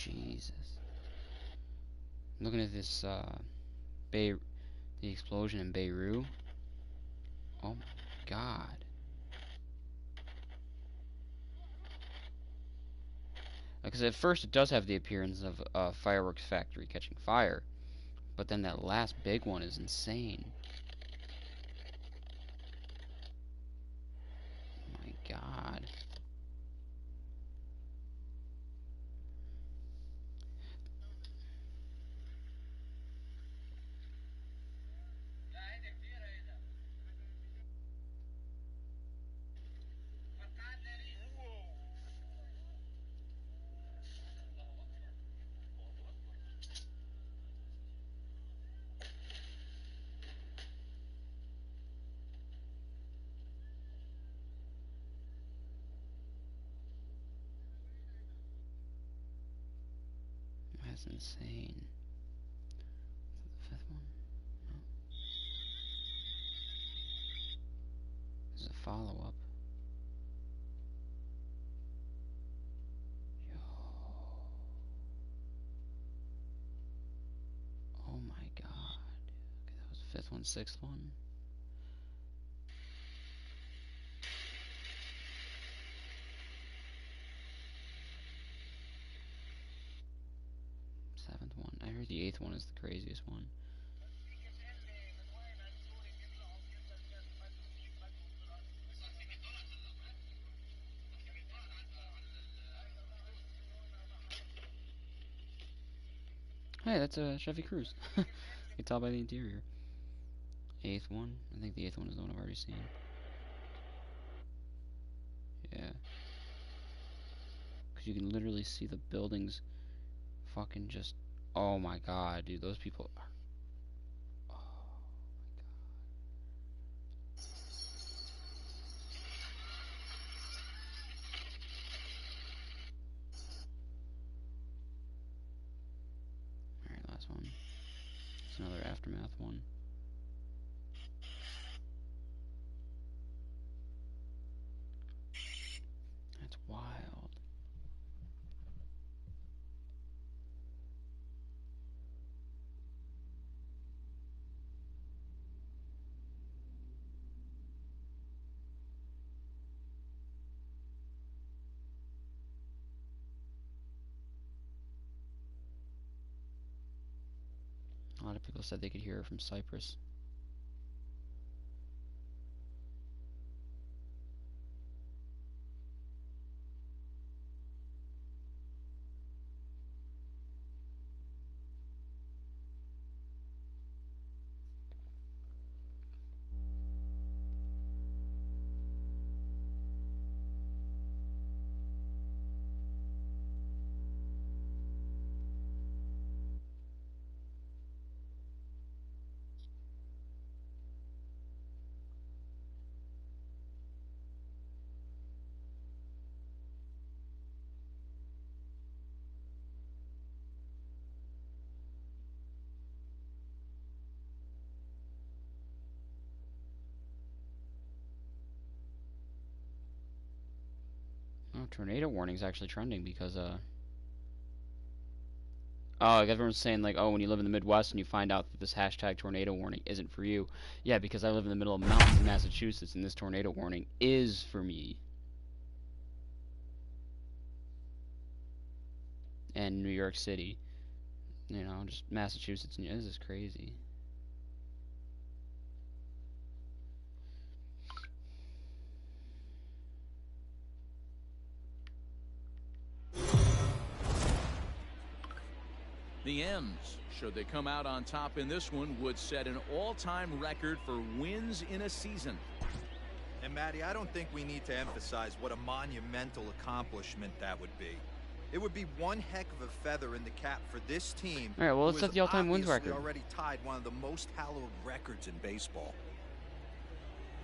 Jesus. Looking at this, the explosion in Beirut. Oh my God. Because at first it does have the appearance of a fireworks factory catching fire. But then that last big one is insane. Oh my God. That's insane. The fifth one? No. This is a follow-up. Yo. Oh my God. Okay, that was the fifth one, sixth one. Seventh one. I heard the eighth one is the craziest one. Hey, that's a Chevy Cruze. You can tell by the interior. Eighth one. I think the eighth one is the one I've already seen. Yeah. Because you can literally see the buildings fucking just... Oh my God, dude. Those people are... Oh my God. Alright, last one. It's another aftermath one. That's wild. A lot of people said they could hear it from Cyprus. Oh, tornado warning's actually trending because, oh, everyone's saying, like, oh, when you live in the Midwest and you find out that this hashtag tornado warning isn't for you. Yeah, because I live in the middle of mountains in Massachusetts and this tornado warning is for me. And New York City. You know, just Massachusetts. This is crazy. The M's, should they come out on top in this one, would set an all-time record for wins in a season. And Matty, I don't think we need to emphasize what a monumental accomplishment that would be. It would be one heck of a feather in the cap for this team. All right, well, let's set the all-time wins record. Already tied one of the most hallowed records in baseball.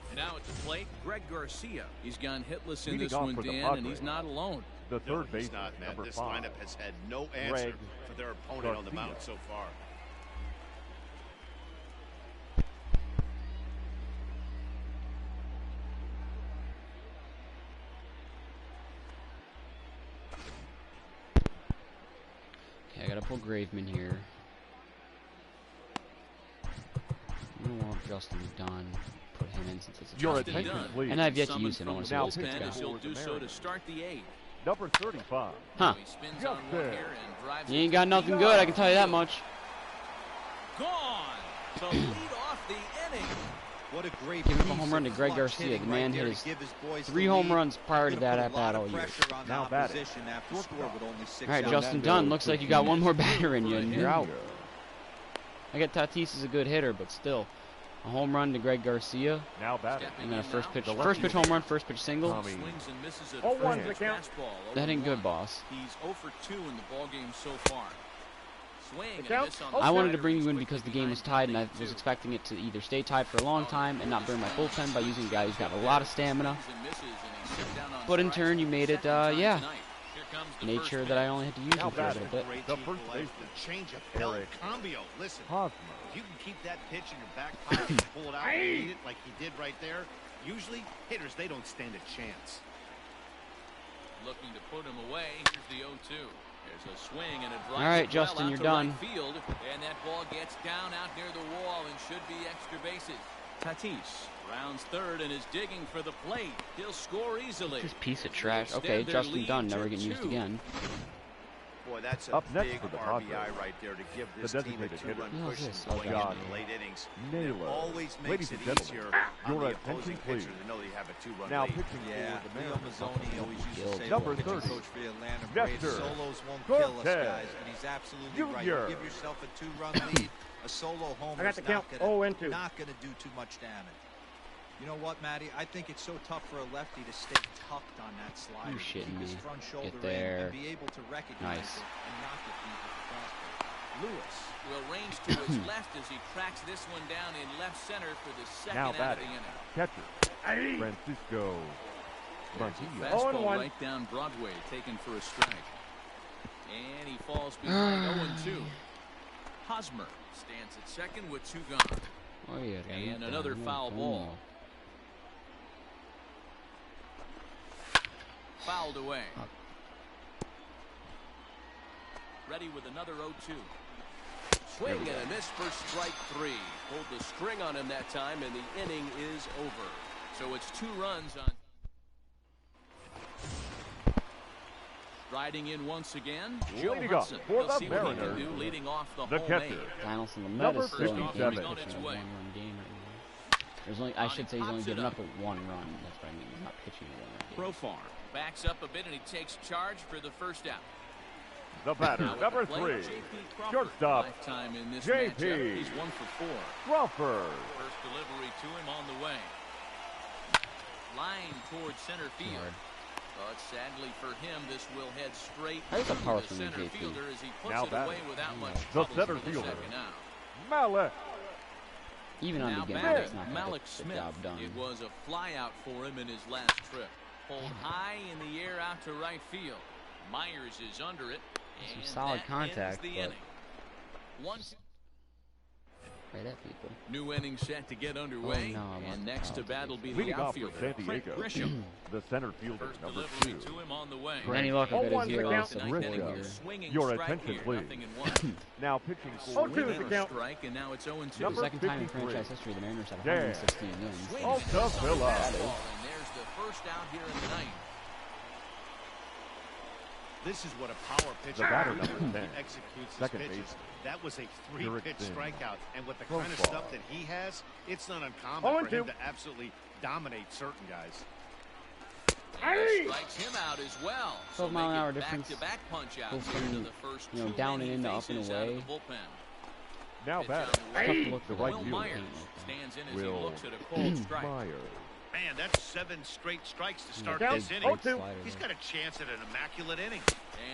And now at the plate, Greg Garcia. He's gone hitless in this one, Dan, and he's not alone. The third base, not, man. number This 5. lineup has had no answer Greg for their opponent Garcia. on the mound so far. gotta pull Graveman here. I'm gonna want Justin Dunn. Put him in since it's a Your tough game. attention, please. And I've yet to use him. I want to see Now what this pitch kid's As got. he'll do so to start the 8th. Number 35. Huh. He spins on one here and drives He it ain't to got nothing the good, I can tell you that field. much. Gone to lead off the inning. What a great Give him a piece home run to of Greg clutch Garcia. hitting The man right there hit to his give his boys 3 the home lead. runs prior to Gonna that put a at lot bat of all year. pressure on the Now batting. opposition after Shortstop. score with only 6 All right, outs. Justin Dunn. Looks like you got one more batter in you, and you're out. I get Tatis is a good hitter, but still, a home run to Greg Garcia, Now batting. and then a first pitch lefty. home run, first pitch single. Tommy. Swings and misses at Oh, first one's pitch the count. fastball, That ain't 0-1. good, boss. He's 0 for 2 in the ballgame so far. Swing and count. miss on Oh, I wanted to slider. bring you in He's because the quickly game was behind tied, and I for was two. expecting it to either stay tied for a long time and not burn my bullpen by using a guy who's got a lot of stamina. Swings and misses, and he's set down on But in strikes turn, you for made the it, second time yeah, tonight. Here comes the made first sure pitch. that I only had to use Now him for a batting. little bit. Great The team first play. baseman. The change of Eric. Cambio. Listen, Hosmer. if you can keep that pitch in your back pocket and pull it out and lead it like he did right there, usually hitters, they don't stand a chance. Looking to put him away. Here's the 0-2. There's a swing and a drive. All right, Justin, out you're to done. Right field, and that ball gets down out near the wall and should be extra bases. Tatis rounds third and is digging for the plate. He'll score easily. This piece of trash. Extend Okay, their Justin lead Dunn to never getting used 2. again. Boy, that's a Up next big for the RBI Padres. right there to give this The team a designated 2-run hitter. push Who's and this? going God. into the late innings. Naylor. It always makes Ladies it and gentlemen, easier on your the attention, opposing please. pitcher to know they have a 2-run Now lead. pitching Yeah, for the Leo Mariners. Mazzoni always used to say, Number the pitching 30. coach for the Atlanta Braves, Nestor solos won't kill us, Cortez guys, and he's absolutely right. Jr. You give yourself a 2-run lead, a solo homer is not gonna do too much damage. You know what, Matty? I think it's so tough for a lefty to stay tucked on that slider. You to shitting keep his me. front shoulder Get there. in and be able to recognize Nice. it and not get beat with the fastball. Lewis. Will range to his left as he tracks this one down in left center for the second Now out of batting. the inning. Catcher. Francisco There's a Montilla. fastball right down Broadway, taken for a strike. And he falls behind 0-2. Hosmer stands at second with 2 gone. Oh yeah. And another foul ball. Fouled away. Ready with another 0-2. Swing and a miss for strike 3. Pulled the string on him that time, and the inning is over. So it's 2 runs on. Riding in once again, Joe Leading off Hudson. for We'll the see what he can Mariners, do leading off the the home catcher. 8. Donaldson Number Lamet is still in 57. game. On its way. One-run game right now. There's only, I should say he's only given up a 1 run. That's what I mean. He's not pitching a 1-run game. Profar backs up a bit and he takes charge for the first out. The batter, Now with number the plate, 3. J.P. Crawford. Shortstop, Lifetime in this J.P. matchup. He's 1 for 4. Crawford. First delivery to him on the way. Line towards center field. Hard. But sadly for him, this will head straight That's a to power the swing, center JP. fielder as he puts Now it away batting. without much The trouble center for the fielder. second out. Malek. Even on Now the game, batting, it's not going to Malik get the Smith. job done. It was a fly out for him in his last trip. Pulled high in the air out to right field. Myers is under it. Some And solid that contact, ends the but- inning. Once Right at people. new inning set to get underway, Oh, no, I want and next the to foul. bat will be the Leading off for outfielder, San Trent Diego. Grisham. The center fielder, First number delivery 2. to him on the way. Any luck, I bet one's it's the 0 count. some Ninth inning Briscoe. here, swinging Your strike attention, here, please. nothing in 1. Now pitching for Swinging Swinging and a strike, and now it's 0-2. The Number second time in 53. franchise history the Mariners have Yeah. 116 wins. Swing Oh, and a miss tough on the Villa. fastball, and there's the first out here in the ninth. This is what a power pitcher The batter, does. number 10. He executes his Second pitches. baseman. That was a Eric 3-pitch Thin. strikeout, and with the kind of Profile. stuff that he has, it's not uncommon for 0-2. him to absolutely dominate certain guys. And he strikes him out as well. 12-mile-an-hour make it difference. Back-to-back punch Go outs here from, to the first you know, two down and men he into up and faces out of away. the bullpen. Now Pitch batting. on the way. Tough to look The for right Will fielder. Myers stands in as he Will looks at a cold strike. Myers. Man, that's 7 straight strikes to start Yeah, this big inning. slider He's there. got a chance at an immaculate inning.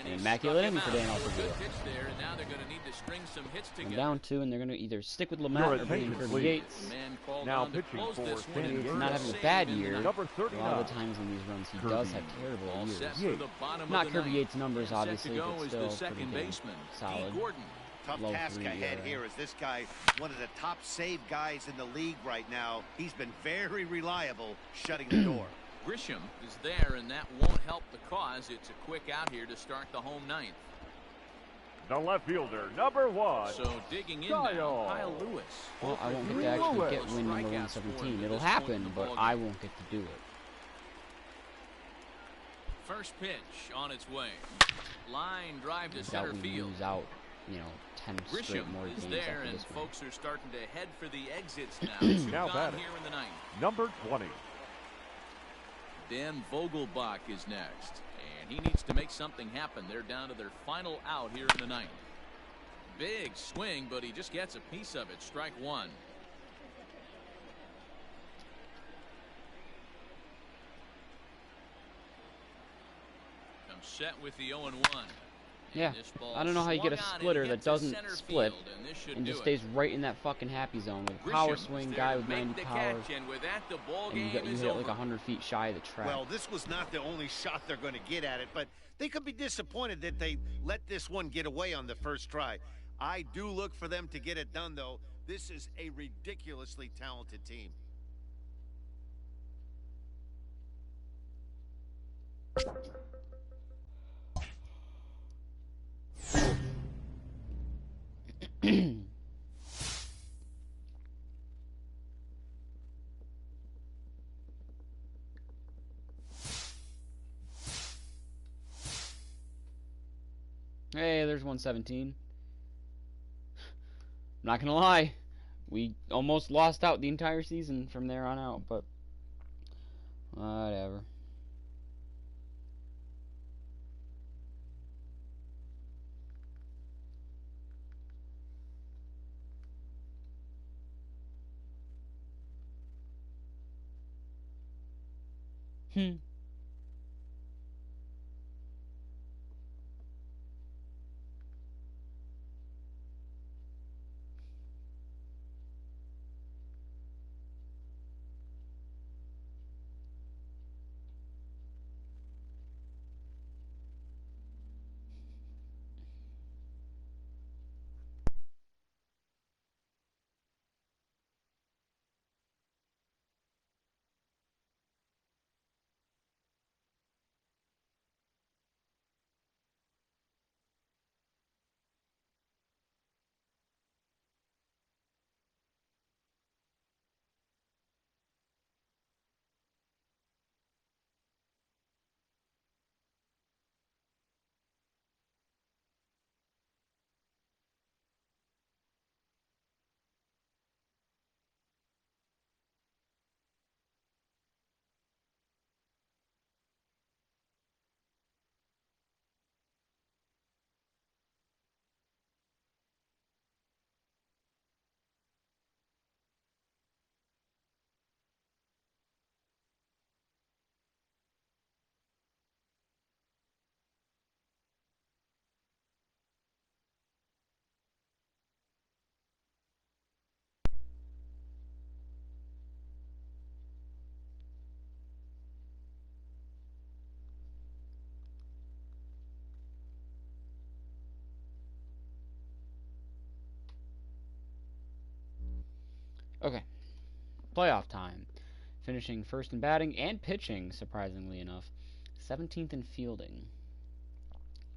And An he immaculate struck him inning for out. Dan A good Alford. pitch there, and now they're going to need to string some hits I'm together. down 2, and they're going to either stick with Your Lamette or bring in attention, Kirby please. Yates. The man called Now on to pitching close for this one San and Diego. earn Not a having a save bad in the year. ninth. Number A lot of 39. the times in these runs, he Kirby does have Yates. terrible All years. set for Yates. the bottom Not of the Kirby ninth. Yates' numbers, Set to obviously, go but is still the pretty second damn baseman, solid. Dee Gordon. Tough Low task 3 ahead ERA. here as this guy, one of the top save guys in the league right now. He's been very reliable shutting the door. Grisham is there, and that won't help the cause. It's a quick out here to start the home ninth. The left fielder, number 1. So digging in now, Kyle Lewis. Well, I won't get to actually get win number 117. It'll happen, but I won't get to do it. First pitch on its way. Line drive to I doubt center we field. lose out, 10 straight Grisham more is games there, after and this one. folks are starting to head for the exits now. Two Now gone batting. here in the ninth. Number 20. Dan Vogelbach is next, and he needs to make something happen. They're down to their final out here in the ninth. Big swing, but he just gets a piece of it. Strike one. Comes set with the 0-1. Yeah, I don't know how you get a splitter that doesn't split and just stays right in that fucking happy zone with a power swing guy with 90 power, and you hit it like 100 feet shy of the track. Well, this was not the only shot they're going to get at it, but they could be disappointed that they let this one get away on the first try. I do look for them to get it done, though. This is a ridiculously talented team. Hey, there's 117. I'm not gonna lie, we almost lost out the entire season from there on out, but whatever. Okay, playoff time. Finishing first in batting and pitching, surprisingly enough. 17th in fielding.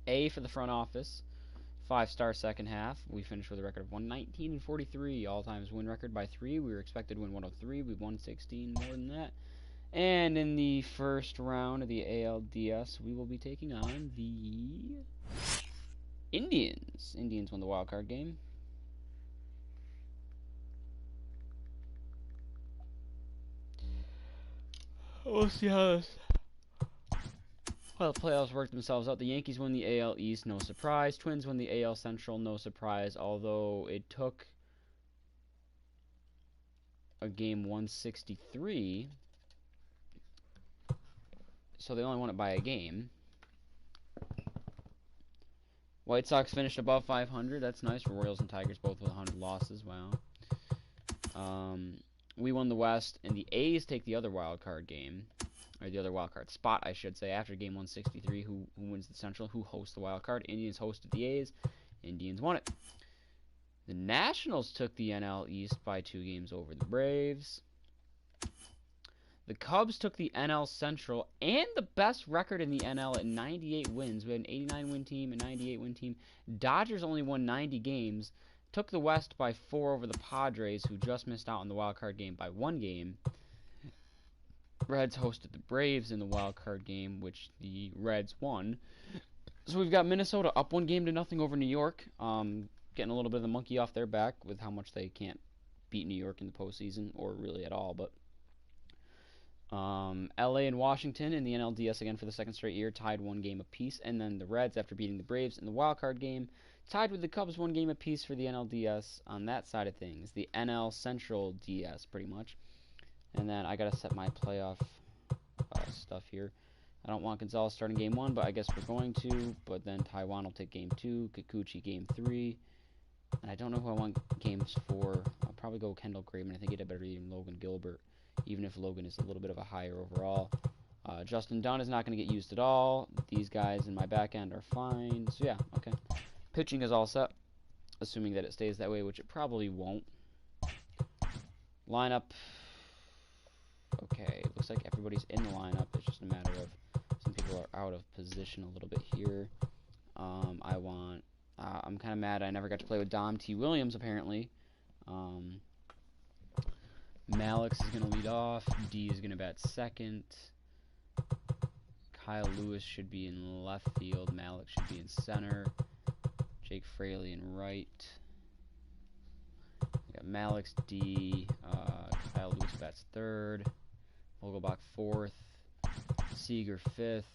A for the front office. 5-star second half. We finished with a record of 119 and 43. All times win record by 3. We were expected to win 103. We won 16 more than that. And in the first round of the ALDS, we will be taking on the Indians. Indians won the wild card game. We'll see how the playoffs work themselves out. The Yankees won the AL East, no surprise. Twins won the AL Central, no surprise. Although it took a game 163, so they only won it by a game. White Sox finished above 500. That's nice. Royals and Tigers both with 100 losses. Wow. We won the West, and the A's take the other wild card game, or the other wild card spot, I should say, after game 163. Who wins the Central? Who hosts the wild card? Indians hosted the A's. Indians won it. The Nationals took the NL East by 2 games over the Braves. The Cubs took the NL Central and the best record in the NL at 98 wins. We had an 89-win team, a 98-win team. Dodgers only won 90 games. Took the West by 4 over the Padres, who just missed out on the wild card game by 1 game. Reds hosted the Braves in the wild card game, which the Reds won. So we've got Minnesota up 1-0 over New York. Getting a little bit of the monkey off their back with how much they can't beat New York in the postseason, or really at all. But LA and Washington in the NLDS again for the second straight year, tied 1 game apiece. And then the Reds, after beating the Braves in the wild card game, tied with the Cubs 1 game apiece for the NLDS on that side of things. The NL Central DS, pretty much. And then I got to set my playoff stuff here. I don't want Gonzalez starting game 1, but I guess we're going to. But then Taiwan will take game 2, Kikuchi game 3. And I don't know who I want games 4. I'll probably go Kendall Graveman. I think he'd have better than Logan Gilbert, even if Logan is a little bit of a higher overall. Justin Dunn is not going to get used at all. These guys in my back end are fine. So yeah, okay. Pitching is all set, assuming that it stays that way, which it probably won't. Lineup. Okay, it looks like everybody's in the lineup. It's just a matter of some people are out of position a little bit here. I'm kind of mad I never got to play with Dom T. Williams, apparently. Malix is going to lead off. D is going to bat second. Kyle Lewis should be in left field. Malix should be in center. Jake Fraley in right. We got Malix D. Kyle Lewis bats third. Vogelbach fourth. Seager fifth.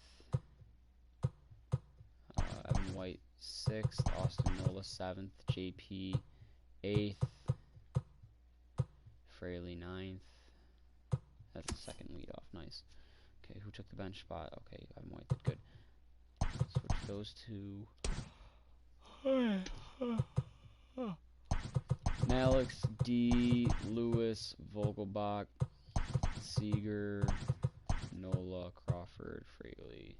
Evan White sixth. Austin Nola seventh. JP eighth. Fraley ninth. That's the second leadoff. Nice. Okay, who took the bench spot? Okay, Evan White did good. Switch those two. Malix, D, Lewis, Vogelbach, Seager, Nola, Crawford, Fraley.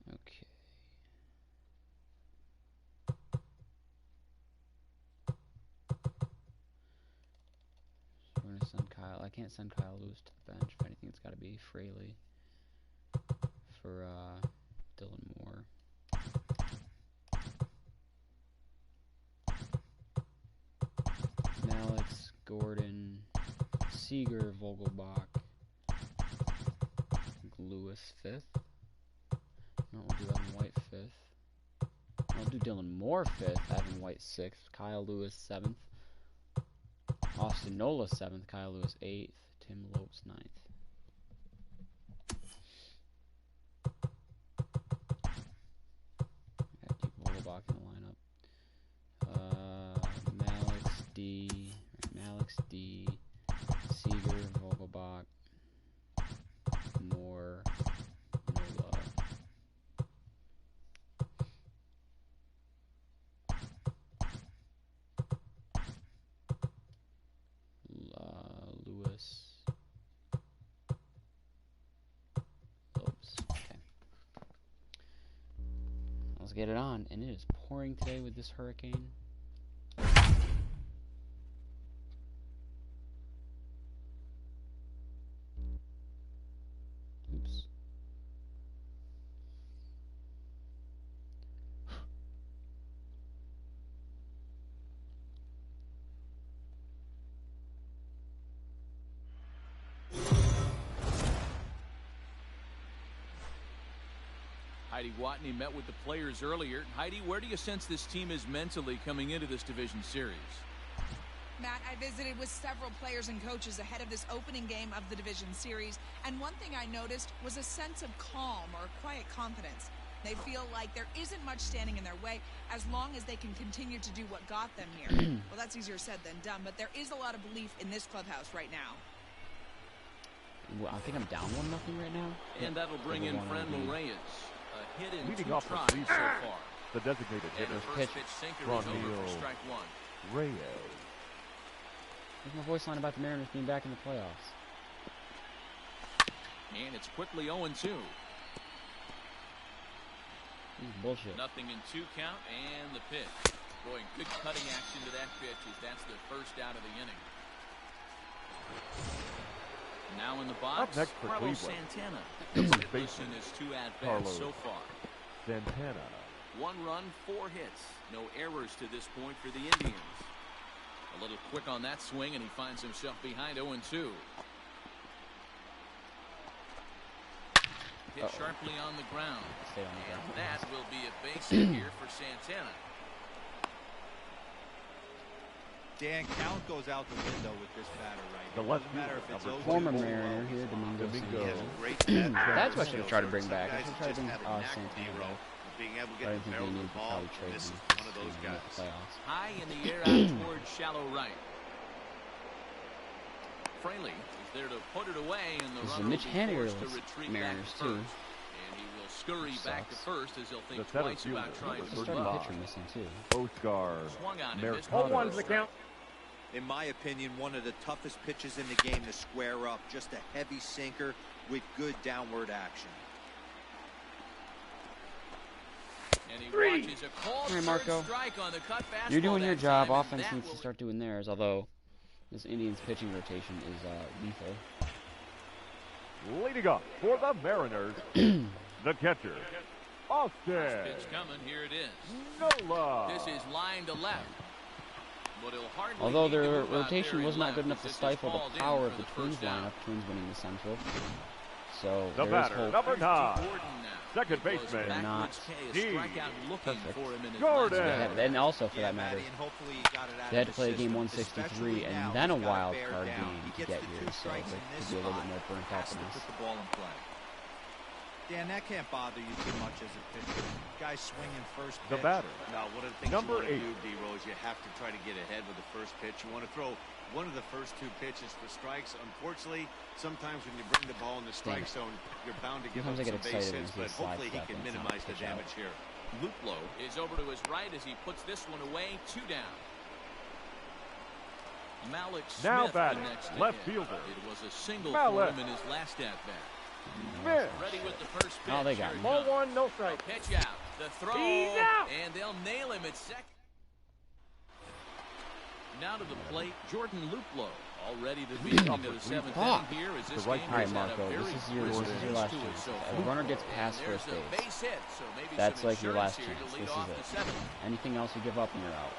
Okay. So we're going to send Kyle. I can't send Kyle Lewis to the bench. If anything, it's got to be Fraley for Dylan Moore. Malix, Gordon, Seager, Vogelbach, Lewis fifth. No, we'll do Evan White fifth. I'll do Dylan Moore fifth, Evan White sixth, Kyle Lewis seventh, Austin Nola seventh, Kyle Lewis eighth, Tim Lopes ninth. Vogelbach in the lineup. Malix D, Seager, Vogelbach, Moore, Nola. Lewis. Lopes. Okay. Let's get it on. And it is pouring today with this hurricane. Oops. Heidi Watney met with the players earlier. Heidi, where do you sense this team is mentally coming into this division series? Matt, I visited with several players and coaches ahead of this opening game of the division series, and one thing I noticed was a sense of calm or quiet confidence. They feel like there isn't much standing in their way as long as they can continue to do what got them here. Well, that's easier said than done, but there is a lot of belief in this clubhouse right now. Well, I think I'm down 1-0 right now. And that'll bring in Franmil Reyes. A hit in Leading 2 off the tries lead so far. The designated And hitter, the first pitch sinker is over for strike 1. Reyes. There's my voice line about the Mariners being back in the playoffs. And it's quickly 0-2. This is bullshit. Nothing in 2 count, and the pitch. Boy, good cutting action to that pitch as that's the first out of the inning. Now in the box, Up next for Carlos Cleveland. Santana. Number Hit listen his 2 at-bats Carlos so far. Santana. 1 run, 4 hits. No errors to this point for the Indians. A little quick on that swing, and he finds himself behind 0-2. Hit sharply on the ground. Stay on the ground. And that will be a base hit here for Santana. Dan, count goes out the window with this batter right The here. left Doesn't matter if it's fielder, 0-2 Former or Mariner 0. here, Domingo. Domingo. He has a great That's what I should try to bring back. I Some should try to guys bring just have a knack, Santana D-Row, back. of being able to I get don't the think barrel they of need the to ball. probably trade This him is one of those to make guys. the playoffs. High in the air out towards shallow right. Fraley is there to put it away, and the This is a runner will Mitch be Haniger forced to retreat Mariners, back to too. first. And he will scurry back to Sucks. first as he'll think The center twice about fielder, trying to The number move starting up. pitcher missing too. Oscar Swung on and missed. Mercado. One's the count. In my opinion, one of the toughest pitches in the game to square up. Just a heavy sinker with good downward action. And he watches a called All right, third Marco. strike on the cut fastball. You're doing your that job. time, and Offense that needs to will- start doing theirs. Although this Indians pitching rotation is lethal. Leading up for the Mariners, the catcher, Austin Pitch coming. Here it is. Nola. This is line to left. But he'll hardly Although need to their move out rotation there was in not left good enough as to this is stifle hauled the in power for of the Twins first down. lineup. Twins winning the Central. So The there is batter, hope. number 9, Gordon now. second Goes baseman, backwards, Not Kay, a D. strikeout looking Perfect. for him in his Jordan. last They at-bat. had, and also for Yeah, that matter, Matty, and hopefully he got it out they had of to play his game system, 163 especially and now. then a He's gotta wild bear card down. game He to gets get the here. 2 So strikes they in could this be a little bit spot. more burnt out Has than to this. put the ball in play. Dan, that can't bother you too much as a pitcher. Guy swinging first the pitch. batter, Now, one of the things Number you 8. want to do, D-Rose, you have to try to get ahead with the first pitch. You want to throw one of the first 2 pitches for strikes. Unfortunately, sometimes when you bring the ball in the strike zone, you're bound to give Sometimes I up get some base excited hits, when he but slides hopefully he that can thing, it's not minimize the pitch out. damage here. Luplo is over to his right as he puts this one away. 2 down. Malik Now Smith, the batting, next to left hit. fielder. It was a single Malik. for him in his last at-bat. Mitch. Ready with the first pitch. Oh, they got Here him. it Ball comes. 1, no strike. Pitch out. The throw. He's out. And they'll nail him at second. Now to the plate, Jordan Luplo. All ready to be into the 7th Fuck. inning here as this The right game All right, has had Marco, a very this is your brisk last pace to it chance. so If a far. runner gets past There's first the base, base hit, so maybe that's some like your last insurance here chance. to lead This off is the it. 7th. Anything else you give up and you're out.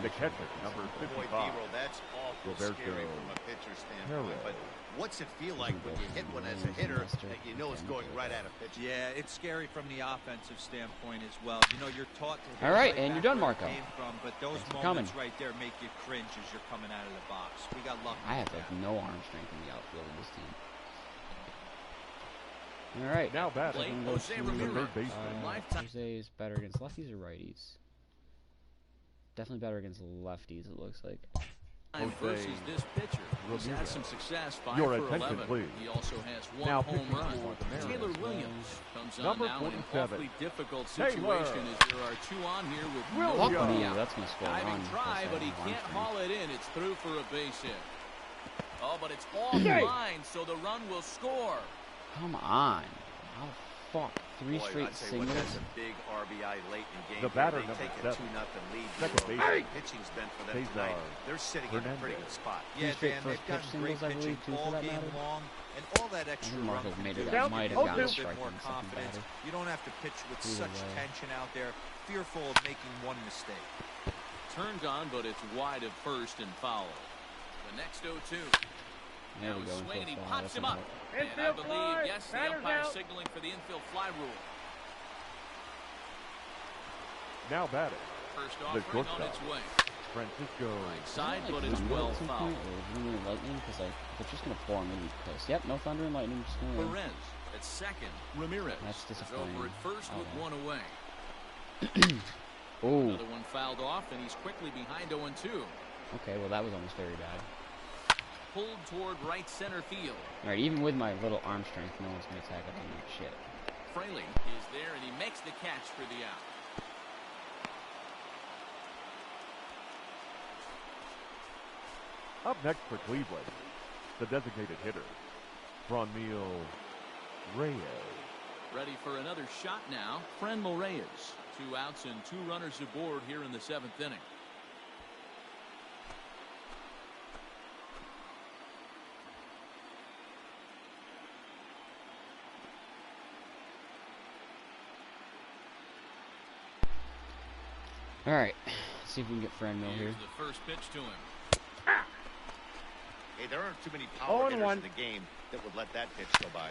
The catcher, number Boy, 55, D-Roll, that's awful Roberto scary from a pitcher's standpoint. Perez. But what's it feel like when you hit one as a hitter that you know it's going right at a pitcher? Yeah, it's scary from the offensive standpoint as well. You know, you're taught to hit All right, right and you're back done, where it Marco. came from, but those Thanks for moments coming. right there make you cringe as you're coming out of the box. We got lucky. I have with like that. no arm strength in the outfield of this team. All right. now batting, Plate, Second goes Jose to, Ramirez. third baseman. Lifetime. Jose is better against lefties or righties? Definitely better against lefties, it looks like. Versus this pitcher. He's had Ramirez. some success, 5 Your for attention, 11. please. He also has 1 Now home pitching run. for the Mariners. Taylor Williams comes on Number now in an 47. awfully difficult Taylor. situation as there are 2 on here with no Williams. Fuck Yeah. one me, out. that's gonna score a Diving run. try, because but he of arm can't strength. haul it in. It's through for a base hit. Oh, but it's offline, so the run will score. Come on. How fuck? 3 Boy, straight I'd say what, singles? that's a big RBI late in game. The here. batter, They number take a 7. 2-0 lead. Second D-Roll. baseman. Pitching's been for them Cesar tonight. They're sitting in a pretty Hernandez. good spot. Yeah, straight Dan, first they've gotten pitch great singles, I pitching believe, too, for all that game matter. long, and all that I extra think run Marco's can made do it is that Down. might give have you a gotten a little bit strike more in the second confidence. batter. You don't have to pitch with Either such way. tension out there, fearful of making one mistake. Turned on, but it's wide at first and foul. The next 0-2. There Now we he's go. swinging, he Infield pops fly, him up. that's And I believe, yes, the umpire signaling for the infield fly rule. Now batting, First The offering on shortstop. its way. Francisco Right side, Like but it's thunder well at some fouled. point, or thunder and lightning, because like if it's just gonna pour, I'm gonna be pissed. Yep, no thunder and lightning, just gonna win. Perez at second. Ramirez That's is disappointing. over at first with Oh, one away. Oh, Another one fouled off, and he's quickly behind 0-2. okay, well that was almost very bad. Pulled toward right center field. All right, even with my little arm strength, no one's gonna attack up on that shit. Fraley is there, and he makes the catch for the out. up next for Cleveland, the designated hitter, Franmil Reyes. Ready for another shot now. Franmil Reyes. 2 outs and 2 runners aboard here in the 7th inning. All right, let's see if we can get Franmil here. Here's the first pitch to him. Hey, there aren't too many power hitters in the game that would let that pitch go by.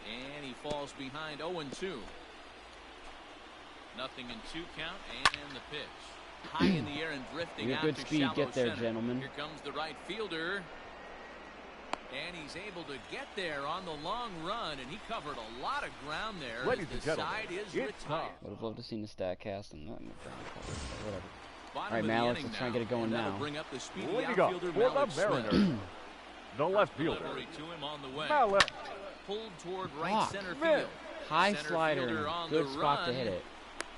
And he falls behind 0-2. Nothing in 2 count, and the pitch. High in the air and drifting out good to speed. shallow Get there, center. gentlemen. Here comes the right fielder. And he's able to get there on the long run, and he covered a lot of ground there. Ladies as and the gentlemen, side is it's retired. time. Would have loved to seen the stat cast and not in the ground cover, but whatever. Bottom All right, of the Malik, inning let's try and now, get it going and that'll now. Bring up the speedy Leading up outfielder, for Malik the Smith. Mariners, the left fielder, Delivery to him on the way. Malik. Pulled toward right Fuck. center Smith. field. High Center slider, fielder on good the spot to run. hit it.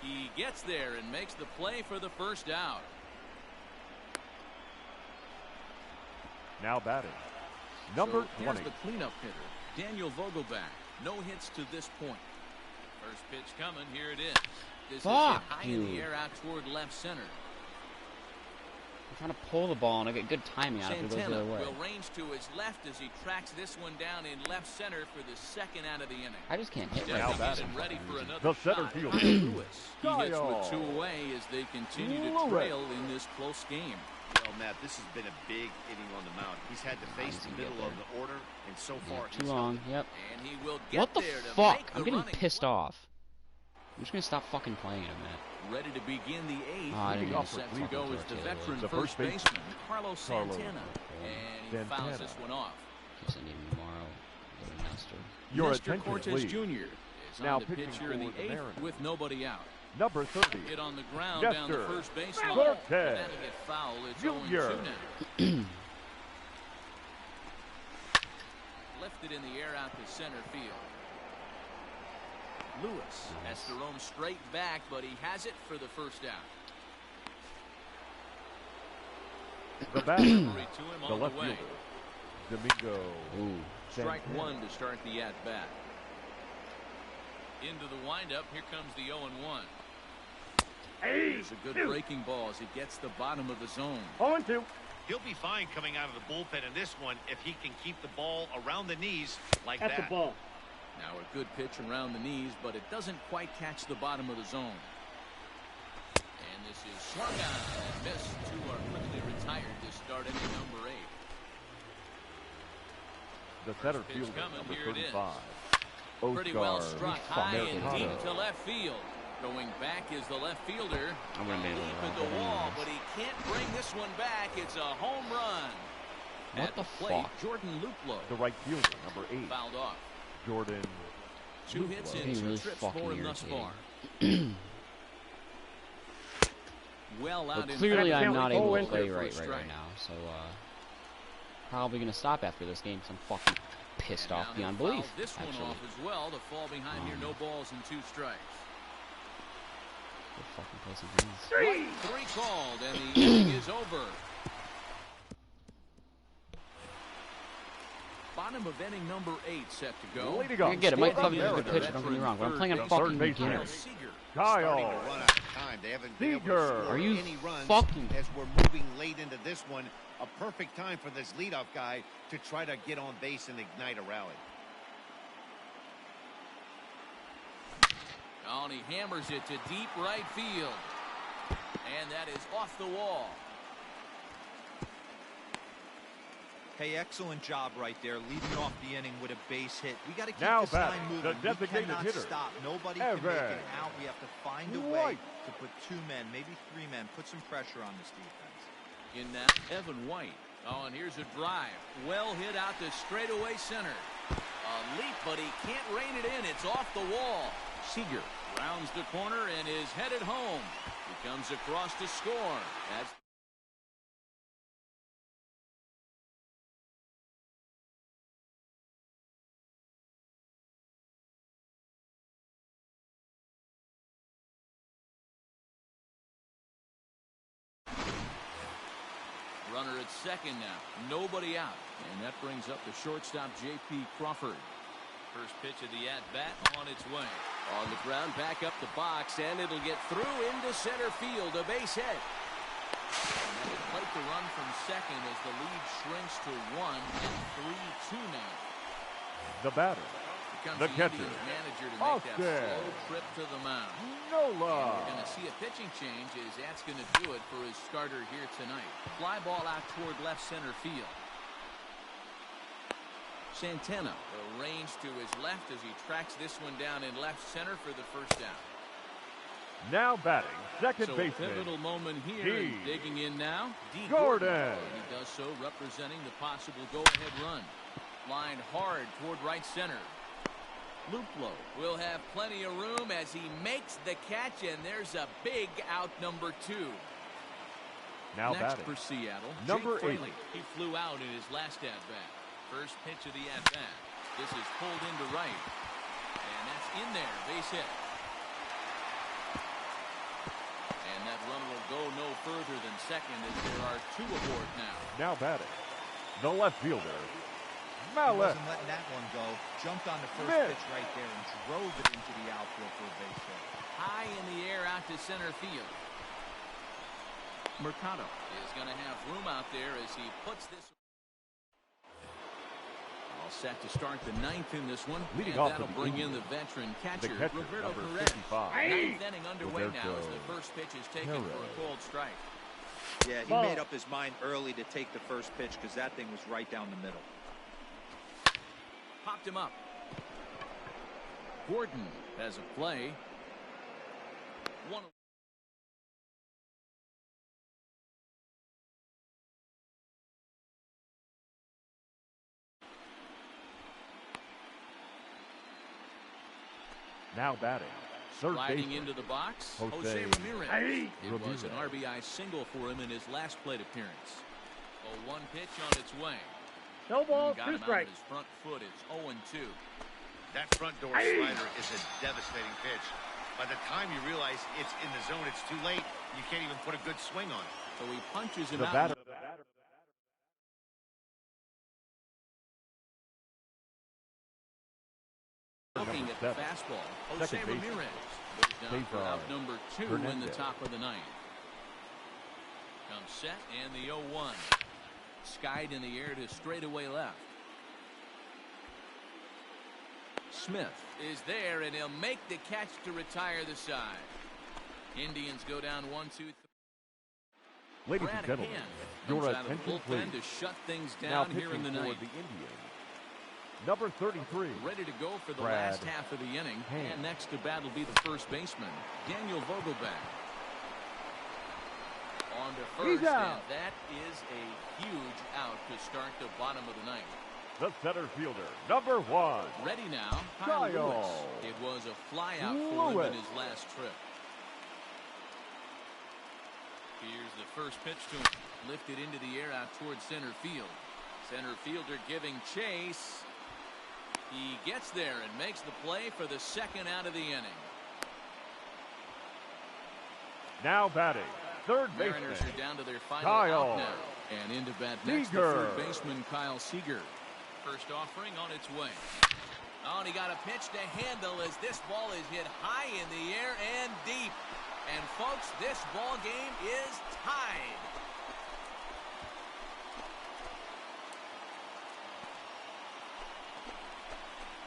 He gets there and makes the play for the first out. Now batting, number So 20. here's the cleanup hitter, Daniel Vogelback. No hits to this point. First pitch coming. Here it is. This Fuck, is hit high in the dude. air out toward left center. I'm trying to pull the ball and I get good timing out of it. It goes the Santana other way. will range to his left as he tracks this one down in left center for the second out of the inning. I just can't hit Stepping right Now now. in batting. ready for another The center shot. fielder. Kyle Lewis. He hits Kyle. with 2 away as they continue to Lewis. trail in this close game. Well, Matt, this has been a big inning on the mound. He's had to face the middle of the order, and so far Too long. Yep. And he will get What the there to fuck? make I'm the getting running pissed off. I'm just gonna stop fucking playing in a minute. Ready to begin the 8th. Oh, I didn't even set see to go fucking is the Taylor. veteran The first first baseman, Carlos Carlos Santana. And he fouls Santana. this one off. Guess I need him tomorrow. Little master. Your Mr. attention, Cortez please. Jr. is Now on the pitching pitch here in the for the 8th Mariners. with nobody out. Number 30. Hit on the ground down the Jester first baseline. Cortez That'll get foul. It's Jr. 0-2 now. Lifted in the air out to center field. Lewis has to roam straight back, but he has it for the first out. The batter, Delivery to him the on left the way. fielder, Domingo. Ooh. Strike Santana. 1 to start the at-bat. Into the windup. Here comes the 0-1. Here's a good breaking ball as he gets the bottom of the zone. 0-2. He'll be fine coming out of the bullpen in this one if he can keep the ball around the knees like At that. the ball. Now a good pitch around the knees, but it doesn't quite catch the bottom of the zone. And this is swung on and missed. 2 are quickly retired to start inning number 8. The center pitch fielder, coming, number here it is. 35. Pretty well Oscar struck high and Mercado. deep to left field. Going back is the left fielder. I'm gonna be able Deep to at run the it wall, anyways. but he can't bring this one back. It's a home run. What At the the plate, fuck? Jordan Luplow The right fielder, number 8. fouled off. Jordan 2 hits Luplow. in He's 2 really trips fucking for him thus far. irritating. Well out But in clearly front. I'm not able to Oh, play for a right strike. now, so probably gonna stop after this game because I'm fucking pissed And off now beyond he'll belief. foul this one Actually, off as well to fall behind here. No balls and 2 strikes. Go fucking play some games. 3 called and the inning is over. Bottom of inning number 8 set to go. Leading I up can get it. Mike for the Clevenger is a good Mariners, pitcher. Don't get me wrong, but I'm playing a Third fucking baseman. beginner. Seager. Starting Kyle. to run out of time. They haven't been able to Seager. score Are you any runs fucking- as we're moving late into this one. A perfect time for this leadoff guy to try to get on base and ignite a rally. Oh, and he hammers it to deep right field. And that is off the wall. Hey, excellent job right there, leading off the inning with a base hit. We got to keep Now this batting, line the moving. We designated cannot hitter, stop. Nobody can make Evan it out. We have to find a way White. to put 2 men, maybe 3 men, put some pressure on this defense. In now, Evan White. Oh, and here's a drive. Well hit out to straightaway center. A leap, but he can't rein it in. It's off the wall. Seager rounds the corner and is headed home. He comes across to score. That's runner at second now. Nobody out. And that brings up the shortstop, J.P. Crawford. First pitch of the at-bat on its way. On the ground, back up the box, and it'll get through into center field. A base hit. And that would plate the run from second as the lead shrinks to 1 and 3-2 now. The batter, comes The the catcher, Indians manager to make that Austin. slow trip to the mound. Nola. We're going to see a pitching change as that's going to do it for his starter here tonight. Fly ball out toward left center field. Santana arranged to his left as he tracks this one down in left center for the first down. Now batting, second So a baseman. pivotal moment here, and digging in now, D. Gordon. And he does so representing the possible go-ahead run. Lined hard toward right center. Luplo will have plenty of room as he makes the catch, and there's a big out, number 2. Now Next batting, for Seattle, number Jake 8. Fraley. He flew out in his last at-bat. First pitch of the at-bat. This is pulled into right. And that's in there. Base hit. And that run will go no further than second as there are 2 aboard now. Now batting, the left fielder, He Mallet. wasn't letting that one go. Jumped on the first Smith. pitch right there and drove it into the outfield for a base hit. High in the air out to center field. Mercado is going to have room out there as he puts this. All set to start the 9th in this one. Leading and off that'll for the bring in Indians, the veteran the catcher, catcher, Roberto number Perez. 55. 9th inning underway now as Roberto the first pitch is taken for a cold strike. Yeah, he made up his mind early to take the first pitch because that thing was right down the middle. Popped him up. Gordon has a play. One. Now batting, third Sliding baseman, into the box, Jose Jose Ramirez. It was an Ramirez. RBI single for him in his last plate appearance. A 1 pitch on its way. No ball, Got 2 him out strikes. of his front foot. It's 0-2. That front door slider is a devastating pitch. By the time you realize it's in the zone, it's too late. You can't even put a good swing on it. So he punches him the out. batter. Looking at the Number 7. fastball. Jose Second baseman. Ramirez goes down for Cesar out number 2 in the Hernandez. top of the 9th. Comes set and the 0-1. Skied in the air to straightaway left. Smith is there and he'll make the catch to retire the side. Indians go down 1-2-3. Ladies Brad and gentlemen, Hand your comes out of the attention bullpen please. to shut things Now down here in the pitching for 9th. the Indians, number 33. Ready to go for the Brad last half of the inning. Hand. And next to bat will be the first baseman, Daniel Vogelbach. On to first, He's out. and that is a huge out to start the bottom of the 9th. The center fielder, number 1. Ready now, Kyle Kyle Lewis. It was a flyout for him Lewis. in his last trip. Here's the first pitch to him. Lifted into the air out towards center field. Center fielder giving chase. He gets there and makes the play for the second out of the inning. Now batting, third Mariners baseman, are down to their final Kyle out now. And into bat next, the Seager. third baseman, Kyle Seager. First offering on its way. Oh, and he got a pitch to handle as this ball is hit high in the air and deep. And folks, this ball game is tied.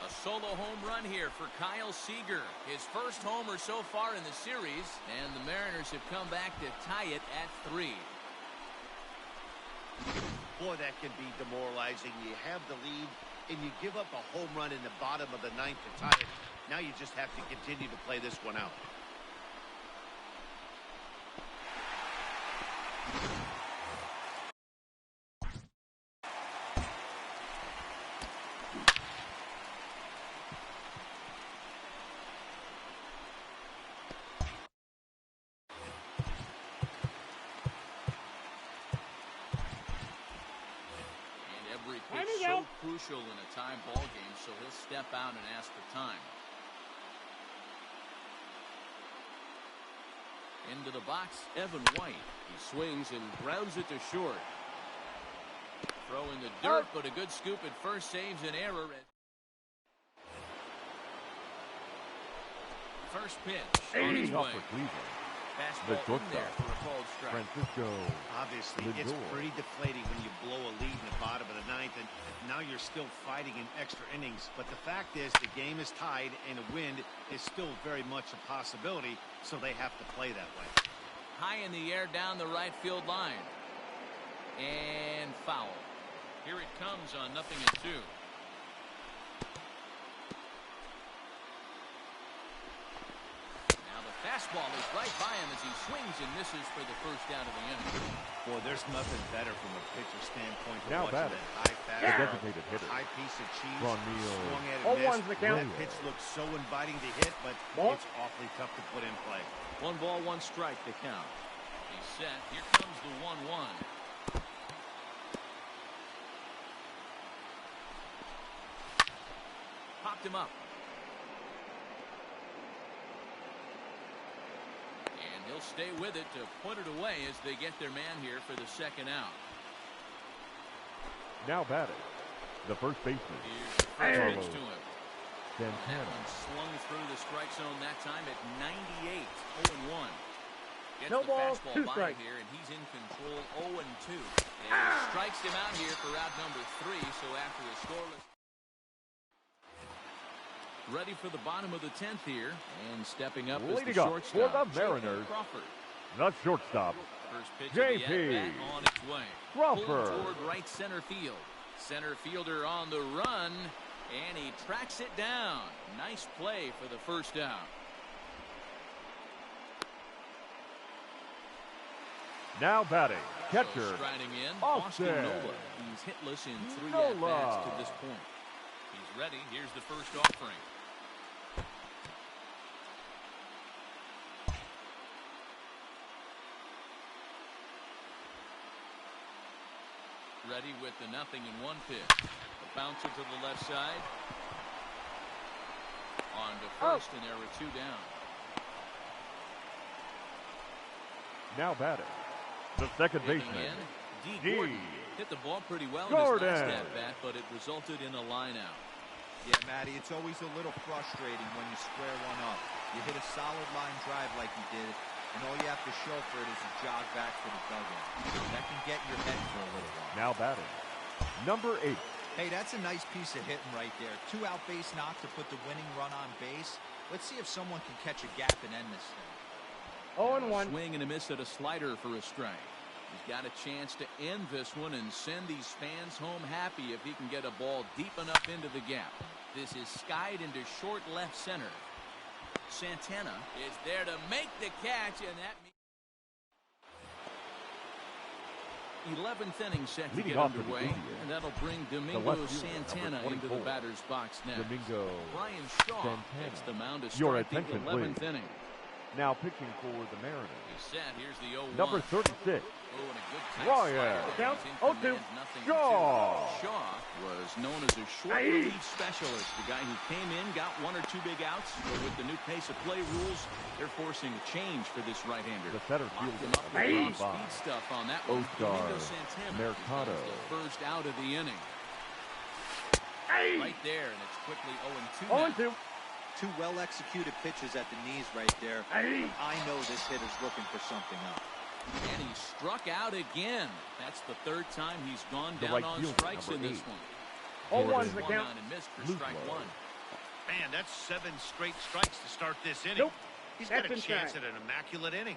A solo home run here for Kyle Seager. His first homer so far in the series, and the Mariners have come back to tie it at 3. Boy, that can be demoralizing. You have the lead, and you give up a home run in the bottom of the 9th to tie it. Now you just have to continue to play this one out. It's so crucial in a tie ball game, so he'll step out and ask for time. Into the box, Evan White. He swings and grounds it to short. Throw in the dirt, but a good scoop at first saves an error. First pitch on his Leading off way. for Cleveland, The Fastball in there shortstop, for a called strike. Francisco Obviously, it's Lindor. pretty deflating when you blow a lead in the bottom of the ninth, and now you're still fighting in extra innings. But the fact is, the game is tied, and a win is still very much a possibility, so they have to play that way. High in the air down the right field line. And foul. Here it comes on 0-2. Fastball is right by him as he swings and misses for the first out of the inning. Boy, there's nothing better from a pitcher standpoint than Now watching batting. that high The fastball, designated hitter. high piece of cheese, Ron Neal. swung at Oh, and one's missed. the count. That pitch looks so inviting to hit, but Ball. it's awfully tough to put in play. 1-1 strike to count. He's set. Here comes the 1-1. Popped him up. And he'll stay with it to put it away as they get their man here for the second out. Now batting, the first baseman, Here's the first pitch to him. That Santana. one slung through the strike zone that time at 98. 0-1. Gets No the ball, fastball 2 by strikes. here, and he's in control. 0-2. And strikes him out here for out number 3. So after a scoreless. Ready for the bottom of the 10th here, and stepping up is the Leading up for shortstop, the Mariners, Crawford. the shortstop, First pitch JP of the at-bat on its way. Crawford. Pulled toward right center field. Center fielder on the run, and he tracks it down. Nice play for the first out. Now batting, catcher, So striding in, Austin Austin Nola. He's hitless in 3 at-bats to this point. He's ready. Here's the first offering. Ready with the 0-1 pitch. A bouncer to the left side. On to first, and there are 2 down. now batting, the second Hitting baseman, in, D. Gordon hit the ball pretty well Gordon. in his last at-bat, but it resulted in a line out. Yeah, Matty, it's always a little frustrating when you square one up. You hit a solid line drive like you did, and all you have to show for it is a jog back for the dugout. That can get in your head for a little while. now batting, number 8, Hey, that's a nice piece of hitting right there. 2 out base knock to put the winning run on base. Let's see if someone can catch a gap and end this thing. 0-1. Swing and a miss at a slider for a strike. He's got a chance to end this one and send these fans home happy if he can get a ball deep enough into the gap. This is skied into short left center. Santana is there to make the catch, and that means 11th inning set to Leading get off for the underway, Indians, and that'll bring Domingo left fielder, Santana number into the 24. batter's box next. Domingo Brian Shaw Santana. takes the mound to Your start the attention, 11th please. inning. now pitching for the Mariners, He's set. Here's the 0-1. number 36, Oh, and a good tight Ryan. slider. Count. He's in 0-2. command, nothing Shaw. to. Shaw was known as a short relief specialist, the guy who came in, got 1 or 2 big outs. But with the new pace of play rules, they're forcing a change for this right-hander. the center Locked him fielder, up with number top 5, speed stuff on that one. Oscar Domingo Santana Mercado. is the first out of the inning. Right there, and it's quickly 0-2 now. 0-2. 2 well-executed pitches at the knees right there. I know this hitter's looking for something up. And he struck out again. That's the 3rd time he's gone The down right on fielder, strikes in number this 8. one. 0-1's the One count. on and missed for Blue strike Glove. 1. Man, that's 7 straight strikes to start this inning. Nope. He's got That's a chance inside. at an immaculate inning.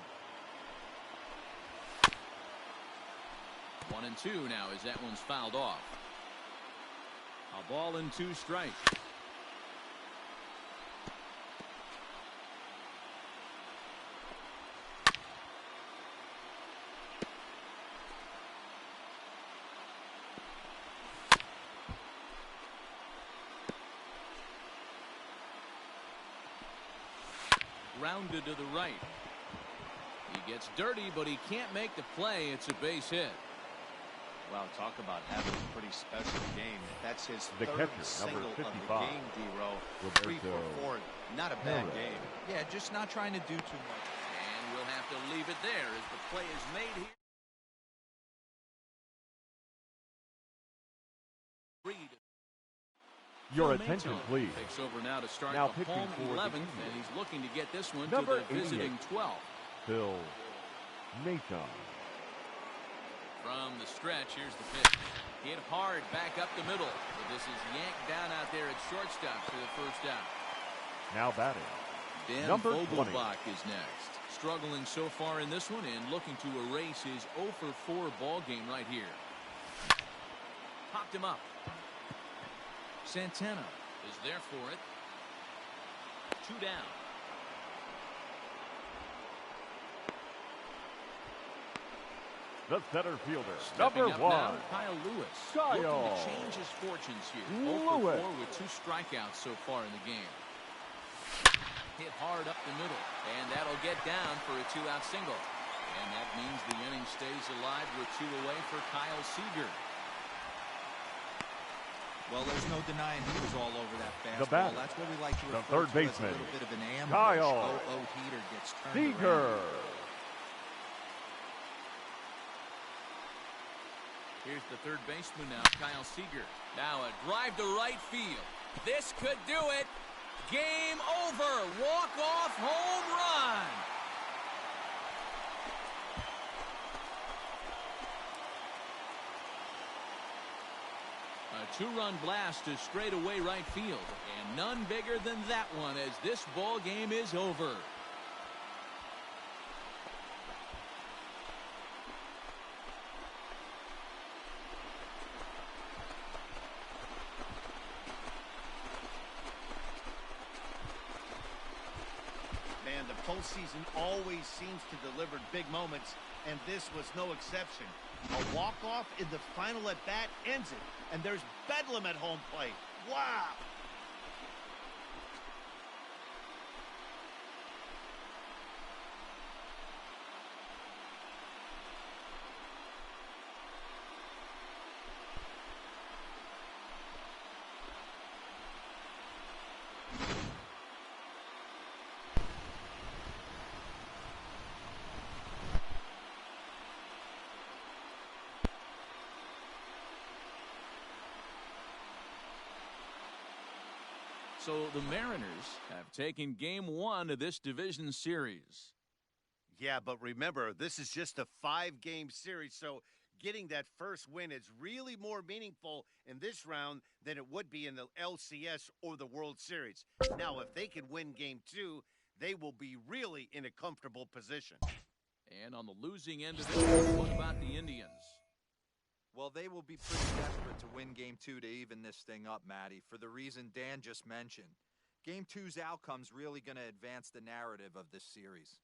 1-2 now as that one's fouled off. A ball and 2 strikes. Rounded to the right. He gets dirty, but he can't make the play. It's a base hit. Wow, talk about having a pretty special game. That's his The 3rd catcher, single number of the 55, game, D-Row. 3 Roberto for 4. Not a bad Perez. game. Yeah, just not trying to do too much. And we'll have to leave it there as the play is made here. Reed. Your Phil attention, Maton please. Takes over now to start Now the pitching home for the 11th, Indians, and he's looking to get this one number to the visiting 12th. Phil Maton. From the stretch, here's the pitch. Hit hard back up the middle. But this is yanked down out there at shortstop for the first out. Now batting, Dan number 20. Vogelbach is next. Struggling so far in this one and looking to erase his 0 for 4 ball game right here. Popped him up. Santana is there for it. 2 down. The center fielder, Stepping number up 1. now, Kyle Lewis. Kyle Looking to change his fortunes here. 0 for Lewis. 4 with 2 strikeouts so far in the game. Hit hard up the middle, and that'll get down for a 2-out single. And that means the inning stays alive with 2 away for Kyle Seager. Well, there's no denying he was all over that The fastball. batter, That's what we like to the refer third to as baseman, a little bit of an ambush. Kyle Heater gets turned Seager. around. Here's the third baseman now, Kyle Seager. Now a drive to right field. This could do it. Game over. Walk-off home run. A 2-run blast to straightaway right field. And none bigger than that one as this ball game is over. Man, the postseason always seems to deliver big moments, and this was no exception. A walk-off in the final at-bat ends it, and there's bedlam at home plate. Wow! So the Mariners have taken game 1 of this division series. Yeah, but remember, this is just a 5-game series, so getting that first win is really more meaningful in this round than it would be in the LCS or the World Series. Now, if they can win game 2, they will be really in a comfortable position. And on the losing end of this, what about the Indians? Well, they will be pretty desperate to win Game 2 to even this thing up, Matty, for the reason Dan just mentioned. Game 2's outcome's really going to advance the narrative of this series.